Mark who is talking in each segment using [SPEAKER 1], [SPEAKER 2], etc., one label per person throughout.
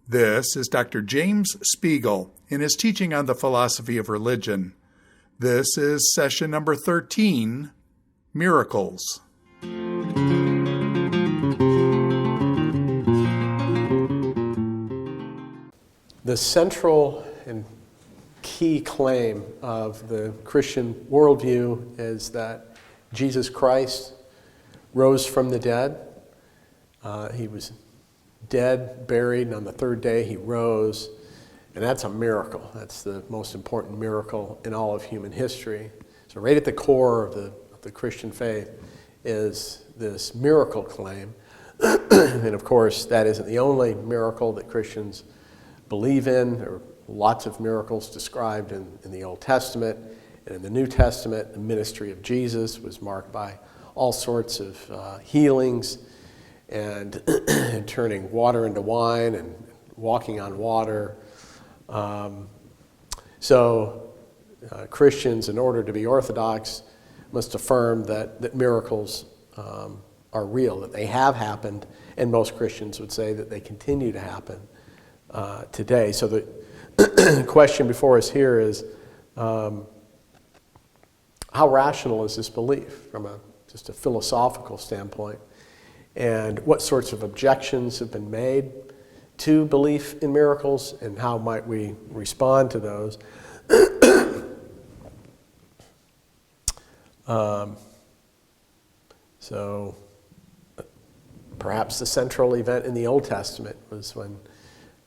[SPEAKER 1] This is Dr. James Spiegel in his teaching on the philosophy of religion. This is session number 13, Miracles.
[SPEAKER 2] The central and key claim of the Christian worldview is that Jesus Christ rose from the dead. He was dead, buried, and on the third day he rose. And that's a miracle. That's the most important miracle in all of human history. So right at the core of the Christian faith is this miracle claim. And of course, that isn't the only miracle that Christians believe in. There are lots of miracles described in the Old Testament. And in the New Testament, the ministry of Jesus was marked by all sorts of healings and turning water into wine and walking on water. So Christians, in order to be orthodox, must affirm that miracles are real, that they have happened, and most Christians would say that they continue to happen today. So the question before us here is, how rational is this belief from just a philosophical standpoint? And what sorts of objections have been made to belief in miracles, and how might we respond to those? So perhaps the central event in the Old Testament was when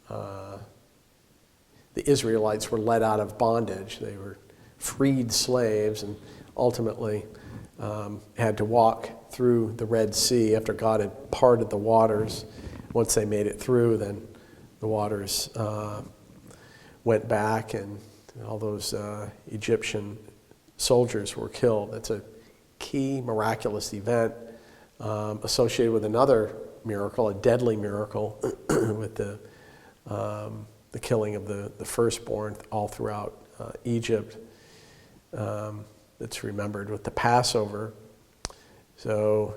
[SPEAKER 2] the Israelites were led out of bondage. They were freed slaves and ultimately had to walk through the Red Sea after God had parted the waters. Once they made it through, then the waters went back and all those Egyptian soldiers were killed. That's a key miraculous event associated with another miracle, a deadly miracle, with the killing of the firstborn all throughout Egypt. That's remembered with the Passover. So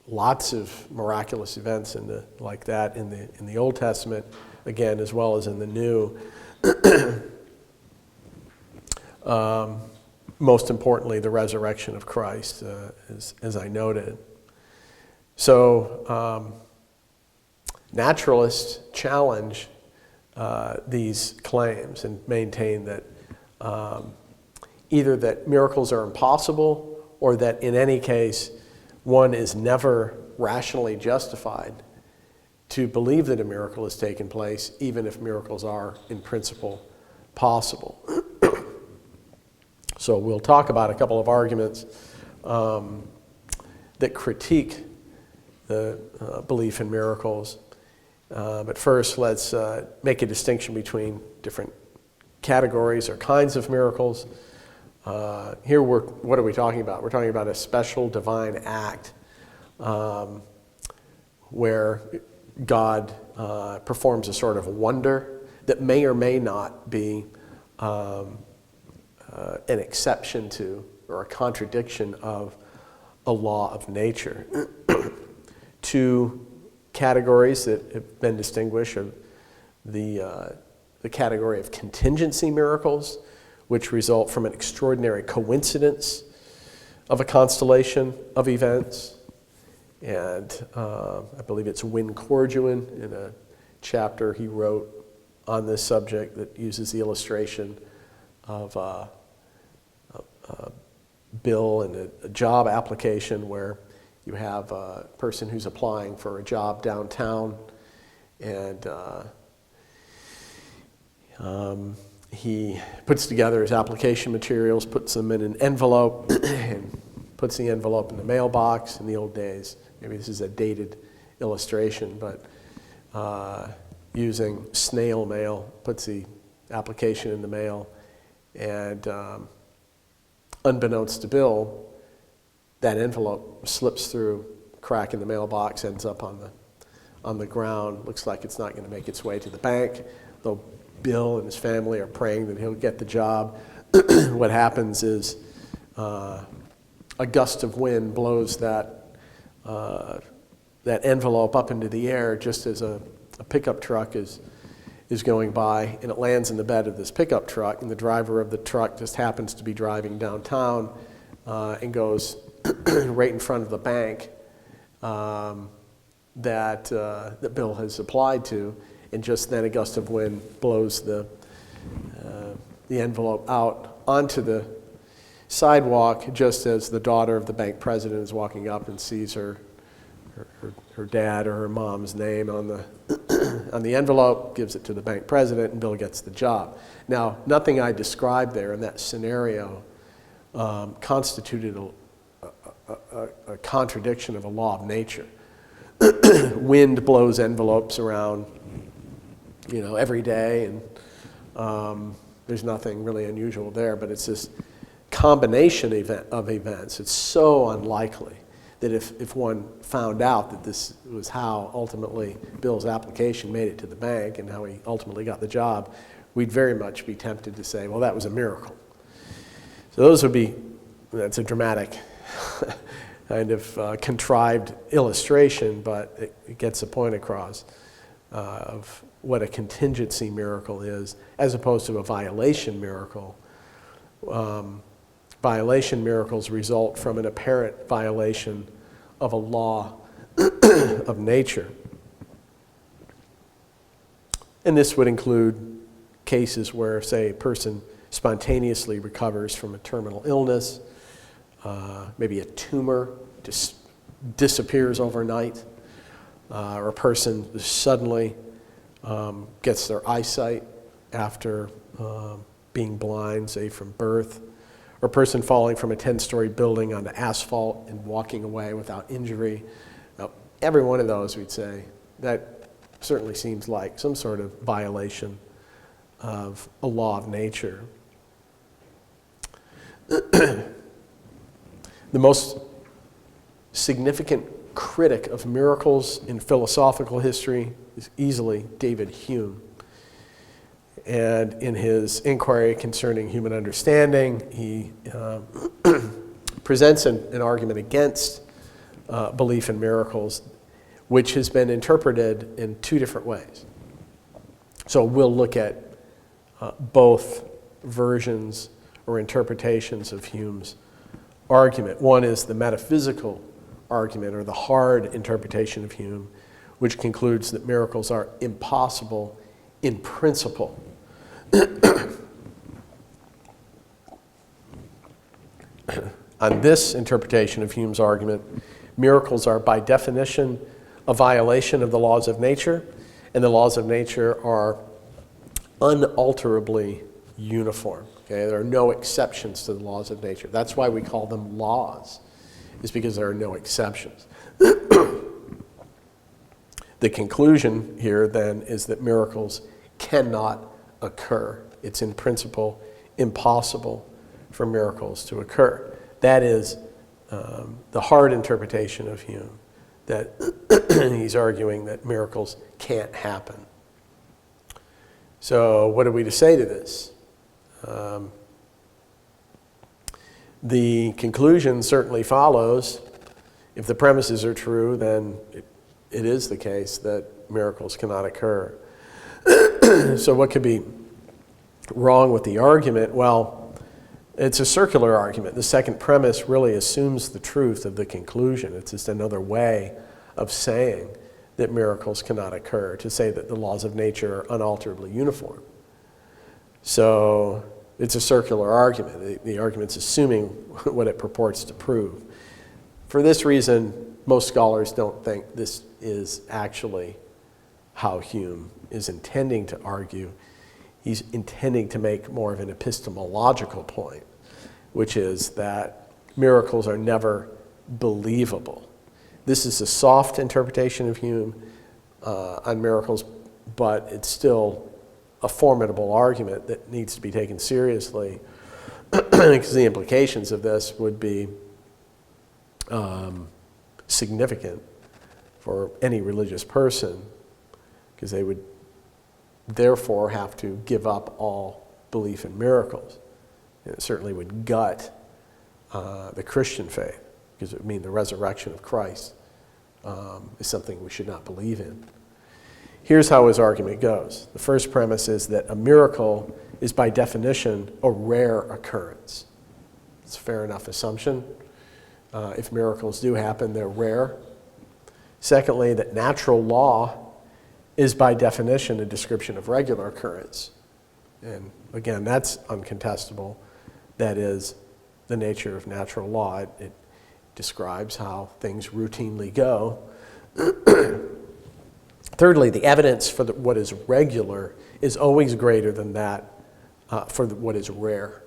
[SPEAKER 2] lots of miraculous events like that in the Old Testament, again, as well as in the New. Most importantly, the resurrection of Christ, as I noted. So naturalists challenge these claims and maintain that either that miracles are impossible, or that in any case one is never rationally justified to believe that a miracle has taken place, even if miracles are in principle possible. So we'll talk about a couple of arguments that critique the belief in miracles. But first, let's make a distinction between different categories or kinds of miracles. Here, what are we talking about? We're talking about a special divine act where God performs a sort of wonder that may or may not be an exception to or a contradiction of a law of nature. Two categories that have been distinguished are the category of contingency miracles, which result from an extraordinary coincidence of a constellation of events. And I believe it's Win Corduan in a chapter he wrote on this subject that uses the illustration of a bill and a job application where you have a person who's applying for a job downtown, and he puts together his application materials, puts them in an envelope, and puts the envelope in the mailbox. In the old days, maybe this is a dated illustration, but using snail mail, puts the application in the mail, and unbeknownst to Bill, that envelope slips through a crack in the mailbox, ends up on the ground. Looks like it's not going to make its way to the bank, though Bill and his family are praying that he'll get the job. What happens is a gust of wind blows that that envelope up into the air just as a pickup truck is going by, and it lands in the bed of this pickup truck, and the driver of the truck just happens to be driving downtown and goes right in front of the bank that Bill has applied to, and just then a gust of wind blows the envelope out onto the sidewalk just as the daughter of the bank president is walking up and sees her dad or her mom's name on the envelope, gives it to the bank president, and Bill gets the job. Now, nothing I described there in that scenario constituted a contradiction of a law of nature. Wind blows envelopes around, every day, and there's nothing really unusual there, but it's this combination of events. It's so unlikely that if one found out that this was how ultimately Bill's application made it to the bank and how he ultimately got the job, we'd very much be tempted to say, well, that was a miracle. So that's a dramatic kind of contrived illustration, but it gets the point across of what a contingency miracle is, as opposed to a violation miracle. Violation miracles result from an apparent violation of a law of nature. And this would include cases where, say, a person spontaneously recovers from a terminal illness, maybe a tumor just disappears overnight, or a person suddenly gets their eyesight after being blind, say from birth, or a person falling from a 10-story building onto asphalt and walking away without injury. Now, every one of those, we'd say, that certainly seems like some sort of violation of a law of nature. The most significant critic of miracles in philosophical history is easily David Hume. And in his inquiry concerning human understanding, he presents an argument against belief in miracles, which has been interpreted in two different ways. So we'll look at both versions or interpretations of Hume's argument. One is the metaphysical argument, or the hard interpretation of Hume, which concludes that miracles are impossible in principle. On this interpretation of Hume's argument, miracles are by definition a violation of the laws of nature, and the laws of nature are unalterably uniform. Okay? There are no exceptions to the laws of nature. That's why we call them laws, is because there are no exceptions. The conclusion here, then, is that miracles cannot occur. It's in principle impossible for miracles to occur. That is the hard interpretation of Hume, that he's arguing that miracles can't happen. So what are we to say to this? The conclusion certainly follows. If the premises are true, then it is the case that miracles cannot occur. So what could be wrong with the argument? Well, it's a circular argument. The second premise really assumes the truth of the conclusion. It's just another way of saying that miracles cannot occur, to say that the laws of nature are unalterably uniform. So it's a circular argument. The argument's assuming what it purports to prove. For this reason, most scholars don't think this is actually how Hume is intending to argue. He's intending to make more of an epistemological point, which is that miracles are never believable. This is a soft interpretation of Hume on miracles, but it's still a formidable argument that needs to be taken seriously, because the implications of this would be significant for any religious person, because they would therefore have to give up all belief in miracles. And it certainly would gut the Christian faith, because it would mean the resurrection of Christ is something we should not believe in. Here's how his argument goes. The first premise is that a miracle is by definition a rare occurrence. It's a fair enough assumption. If miracles do happen, they're rare. Secondly, that natural law is by definition a description of regular occurrence. And again, that's uncontestable. That is the nature of natural law. It describes how things routinely go. Thirdly, the evidence for what is regular is always greater than that for what is rare.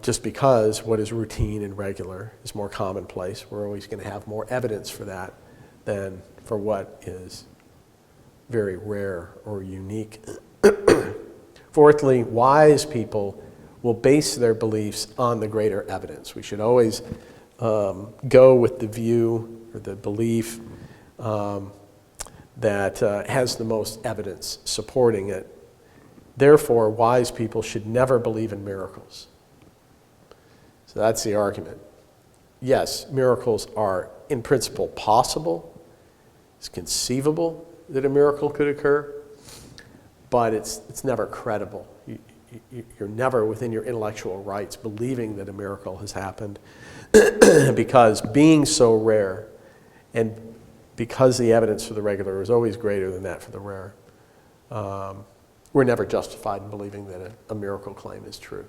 [SPEAKER 2] Just because what is routine and regular is more commonplace, we're always going to have more evidence for that than for what is very rare or unique. Fourthly, wise people will base their beliefs on the greater evidence. We should always go with the view or the belief that has the most evidence supporting it. Therefore, wise people should never believe in miracles. So that's the argument. Yes, miracles are in principle possible. It's conceivable that a miracle could occur, but it's never credible. You're never within your intellectual rights believing that a miracle has happened because being so rare and because the evidence for the regular is always greater than that for the rare, we're never justified in believing that a miracle claim is true.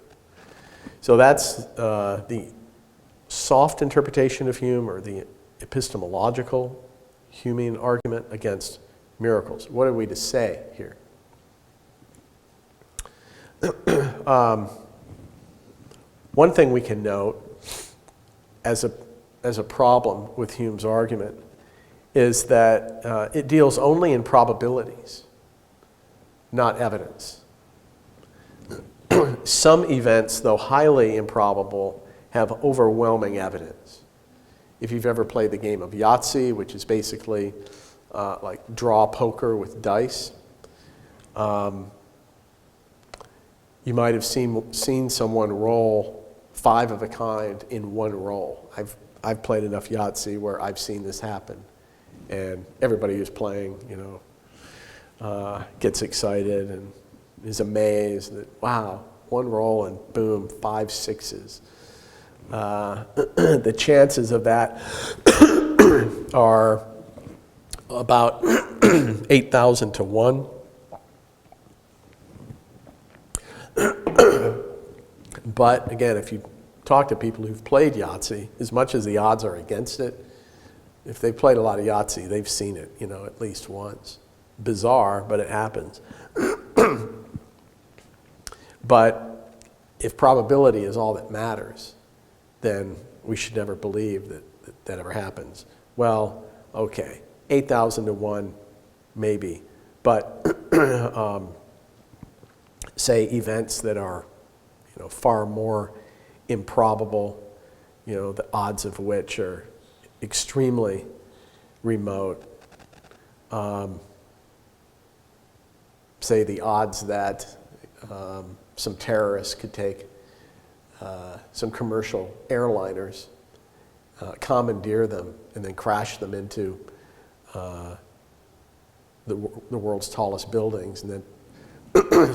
[SPEAKER 2] So that's the soft interpretation of Hume, or the epistemological Humean argument against miracles. What are we to say here? One thing we can note as a problem with Hume's argument is that it deals only in probabilities, not evidence. Some events, though highly improbable, have overwhelming evidence. If you've ever played the game of Yahtzee, which is basically like draw poker with dice, you might have seen someone roll 5 of a kind in one roll. I've played enough Yahtzee where I've seen this happen, and everybody who's playing, gets excited and is amazed that, wow, one roll and boom, 5 6s. The chances of that are about 8,000 to 1. But again, if you talk to people who've played Yahtzee, as much as the odds are against it, if they've played a lot of Yahtzee, they've seen it, at least once. Bizarre, but it happens. But if probability is all that matters, then we should never believe that ever happens. Well, okay, 8,000 to 1, maybe. But say events that are far more improbable, the odds of which are extremely remote. Say the odds that some terrorists could take some commercial airliners, commandeer them, and then crash them into the world's tallest buildings, and then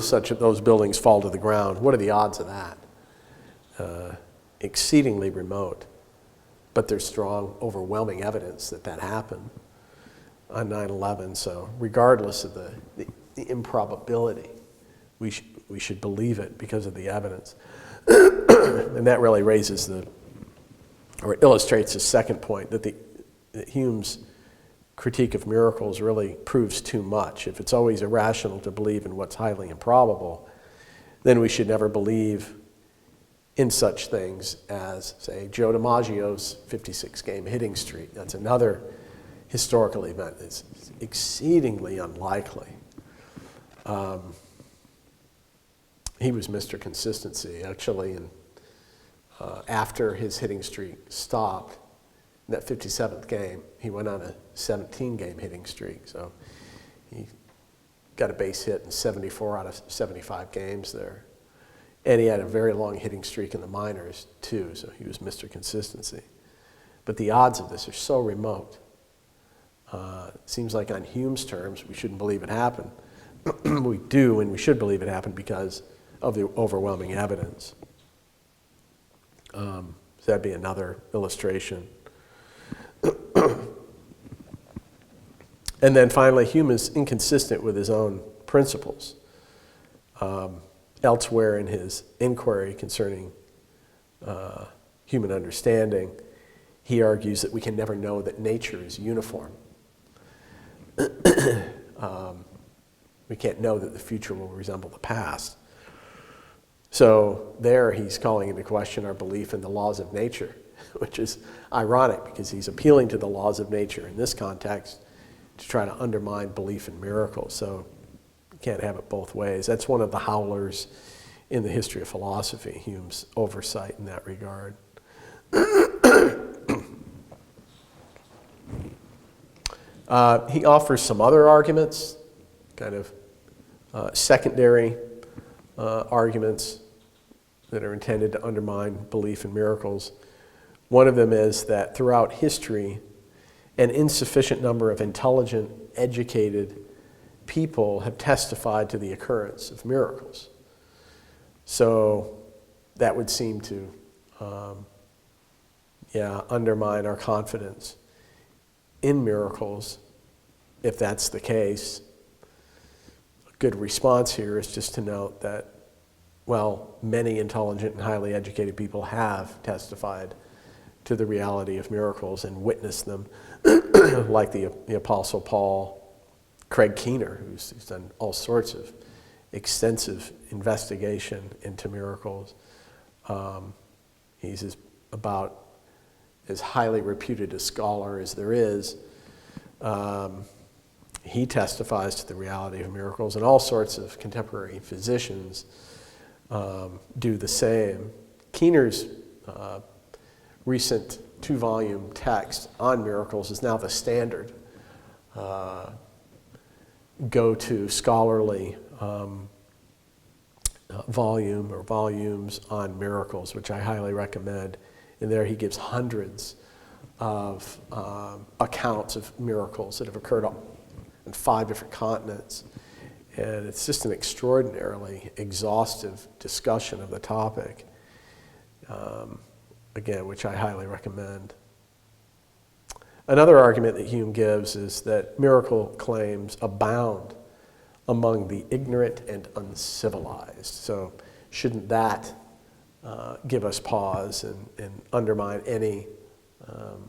[SPEAKER 2] such that those buildings fall to the ground. What are the odds of that? Exceedingly remote. But there's strong, overwhelming evidence that happened on 9/11. So regardless of the improbability, we should believe it because of the evidence. And that really illustrates the second point, that Hume's critique of miracles really proves too much. If it's always irrational to believe in what's highly improbable, then we should never believe in such things as, say, Joe DiMaggio's 56-game hitting streak. That's another historical event that's exceedingly unlikely. He was Mr. Consistency, actually, and after his hitting streak stopped, in that 57th game, he went on a 17-game hitting streak. So he got a base hit in 74 out of 75 games there. And he had a very long hitting streak in the minors, too, so he was Mr. Consistency. But the odds of this are so remote. It seems like on Hume's terms, we shouldn't believe it happened. We do, and we should believe it happened because of the overwhelming evidence. So that'd be another illustration. And then finally, Hume is inconsistent with his own principles. Elsewhere in his inquiry concerning human understanding, he argues that we can never know that nature is uniform. We can't know that the future will resemble the past. So there he's calling into question our belief in the laws of nature, which is ironic because he's appealing to the laws of nature in this context to try to undermine belief in miracles. So you can't have it both ways. That's one of the howlers in the history of philosophy, Hume's oversight in that regard. He offers some other arguments, kind of secondary arguments that are intended to undermine belief in miracles. One of them is that throughout history, an insufficient number of intelligent, educated people have testified to the occurrence of miracles. So that would seem to undermine our confidence in miracles, if that's the case. A good response here is just to note that, well, many intelligent and highly educated people have testified to the reality of miracles and witnessed them, like the Apostle Paul, Craig Keener, who's done all sorts of extensive investigation into miracles. He's about as highly reputed a scholar as there is. He testifies to the reality of miracles, and all sorts of contemporary physicians do the same. Keener's recent 2-volume text on miracles is now the standard go-to scholarly volume or volumes on miracles, which I highly recommend. And there he gives hundreds of accounts of miracles that have occurred in 5 different continents. And it's just an extraordinarily exhaustive discussion of the topic, again, which I highly recommend. Another argument that Hume gives is that miracle claims abound among the ignorant and uncivilized. So shouldn't that give us pause and undermine any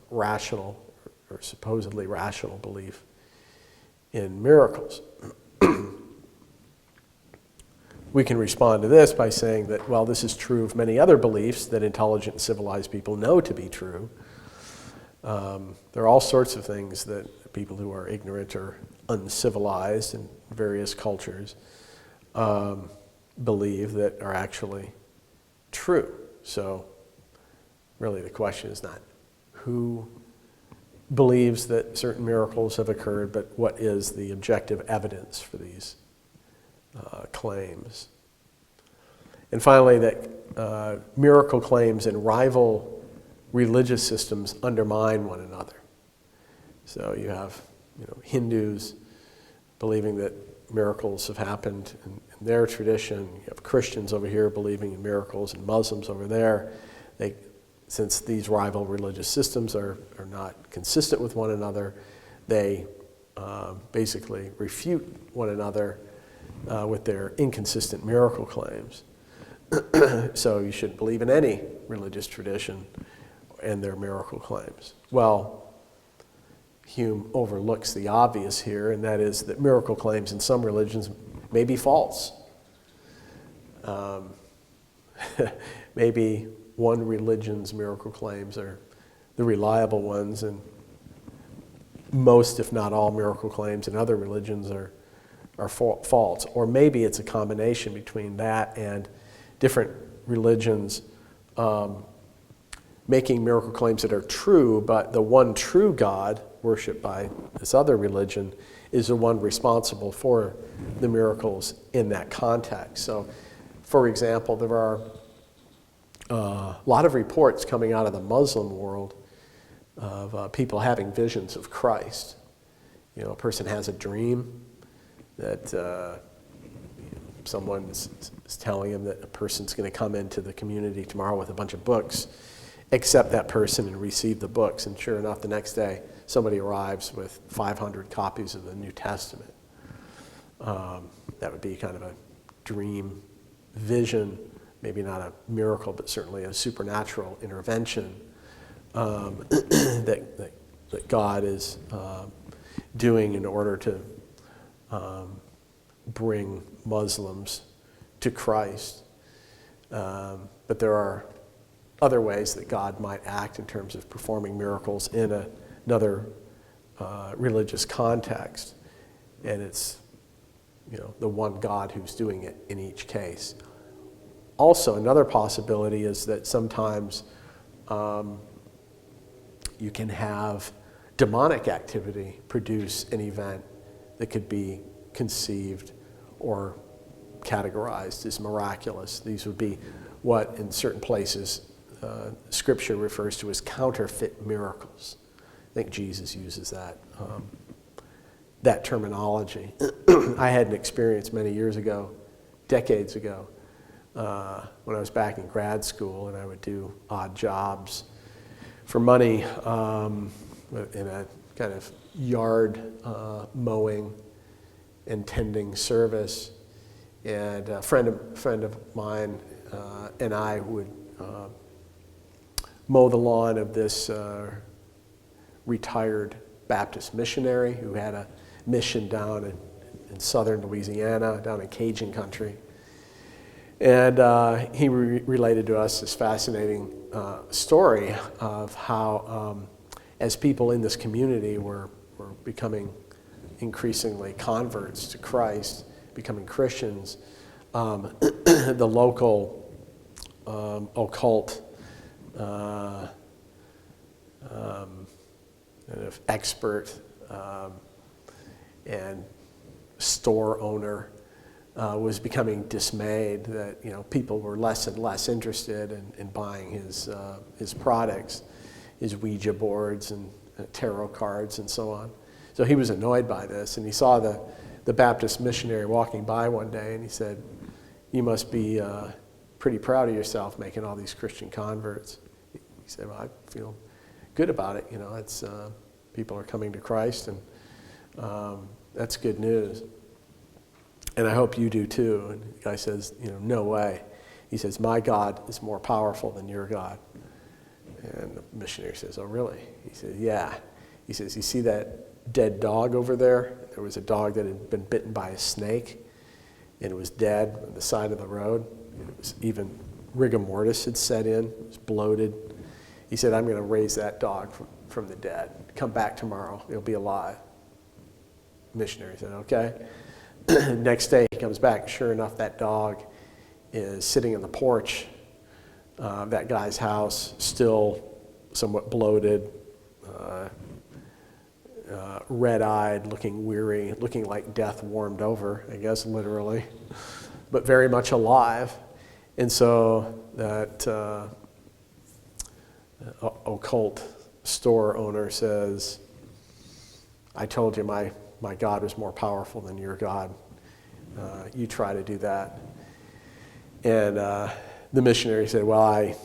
[SPEAKER 2] rational or supposedly rational belief in miracles? We can respond to this by saying that, well, this is true of many other beliefs that intelligent and civilized people know to be true. There are all sorts of things that people who are ignorant or uncivilized in various cultures believe that are actually true. So really the question is not who believes that certain miracles have occurred, but what is the objective evidence for these claims. And finally, that miracle claims in rival religious systems undermine one another. So you have Hindus believing that miracles have happened in their tradition. You have Christians over here believing in miracles, and Muslims over there. Since these rival religious systems are not consistent with one another, they basically refute one another with their inconsistent miracle claims. So you shouldn't believe in any religious tradition and their miracle claims. Well, Hume overlooks the obvious here, and that is that miracle claims in some religions may be false. Maybe one religion's miracle claims are the reliable ones, and most, if not all, miracle claims in other religions are false. Or maybe it's a combination between that and different religions making miracle claims that are true, but the one true God worshipped by this other religion is the one responsible for the miracles in that context. So, for example, there are a lot of reports coming out of the Muslim world of people having visions of Christ. You know, a person has a dream that someone is telling him that a person's going to come into the community tomorrow with a bunch of books, accept that person and receive the books. And sure enough, the next day, somebody arrives with 500 copies of the New Testament. That would be kind of a dream vision, maybe not a miracle, but certainly a supernatural intervention that God is doing in order to bring Muslims to Christ. But there are other ways that God might act in terms of performing miracles in another religious context. And it's, you know, the one God who's doing it in each case. Also, another possibility is that sometimes you can have demonic activity produce an event that could be conceived or categorized as miraculous. These would be what, in certain places, Scripture refers to as counterfeit miracles. I think Jesus uses that terminology. I had an experience many years ago, decades ago, when I was back in grad school, and I would do odd jobs for money in a kind of yard mowing and tending service. And a friend of mine and I would mow the lawn of this retired Baptist missionary who had a mission down in southern Louisiana, down in Cajun country. And he related to us this fascinating story of how, as people in this community were becoming increasingly converts to Christ, becoming Christians, the local occult kind of expert and store owner was becoming dismayed that, you know, people were less and less interested in buying his products, his Ouija boards and tarot cards and so on. So he was annoyed by this, and he saw the Baptist missionary walking by one day, and he said, "You must be pretty proud of yourself making all these Christian converts." He said, "Well, I feel good about it. You know, it's people are coming to Christ, and that's good news. And I hope you do too." And the guy says, "You know, no way." He says, "My God is more powerful than your God." And the missionary says, "Oh, really?" He says, "Yeah." He says, "You see that dead dog over there? There was a dog that had been bitten by a snake, and it was dead on the side of the road. It was even rigor mortis had set in. It was bloated." He said, "I'm going to raise that dog from the dead. Come back tomorrow. It'll be alive." The missionary said, "Okay." Next day he comes back. Sure enough, that dog is sitting on the porch of that guy's house, still somewhat bloated, red-eyed, looking weary, looking like death warmed over, I guess literally, but very much alive. And so that occult store owner says, "I told you my God was more powerful than your God. You try to do that." And the missionary said, "Well, I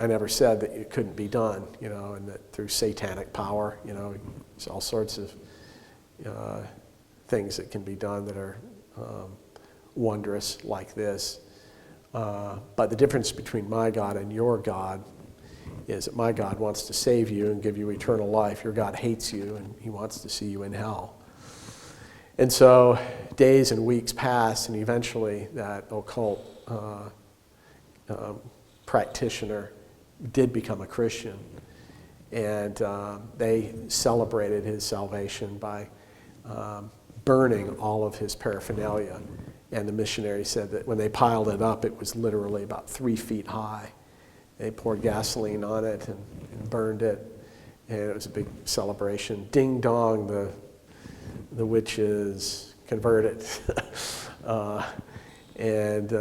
[SPEAKER 2] never said that it couldn't be done, you know, and that through satanic power, you know, there's all sorts of things that can be done that are wondrous like this. But the difference between my God and your God is that my God wants to save you and give you eternal life. Your God hates you, and he wants to see you in hell." And so days and weeks passed, and eventually that occult practitioner did become a Christian. And they celebrated his salvation by burning all of his paraphernalia. And the missionary said that when they piled it up, it was literally about 3 feet high. They poured gasoline on it and burned it, and it was a big celebration. Ding dong, the witches converted. And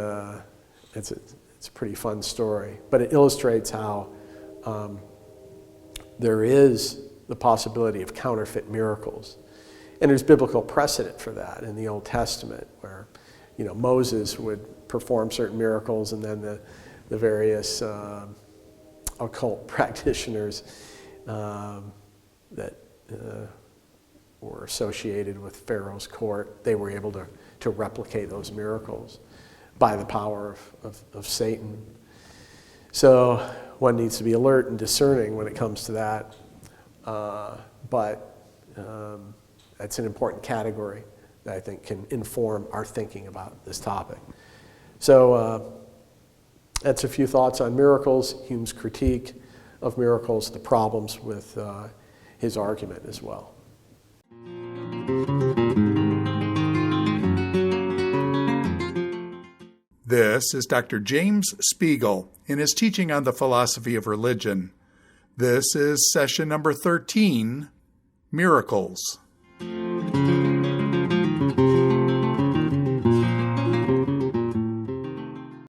[SPEAKER 2] it's a pretty fun story. But it illustrates how there is the possibility of counterfeit miracles. And there's biblical precedent for that in the Old Testament, where Moses would perform certain miracles, and then the various occult practitioners that were associated with Pharaoh's court, they were able to replicate those miracles by the power of Satan. So one needs to be alert and discerning when it comes to that. But that's an important category that I think can inform our thinking about this topic. So that's a few thoughts on miracles, Hume's critique of miracles, the problems with his argument as well.
[SPEAKER 1] This is Dr. James Spiegel in his teaching on the philosophy of religion. This is session number 13, Miracles.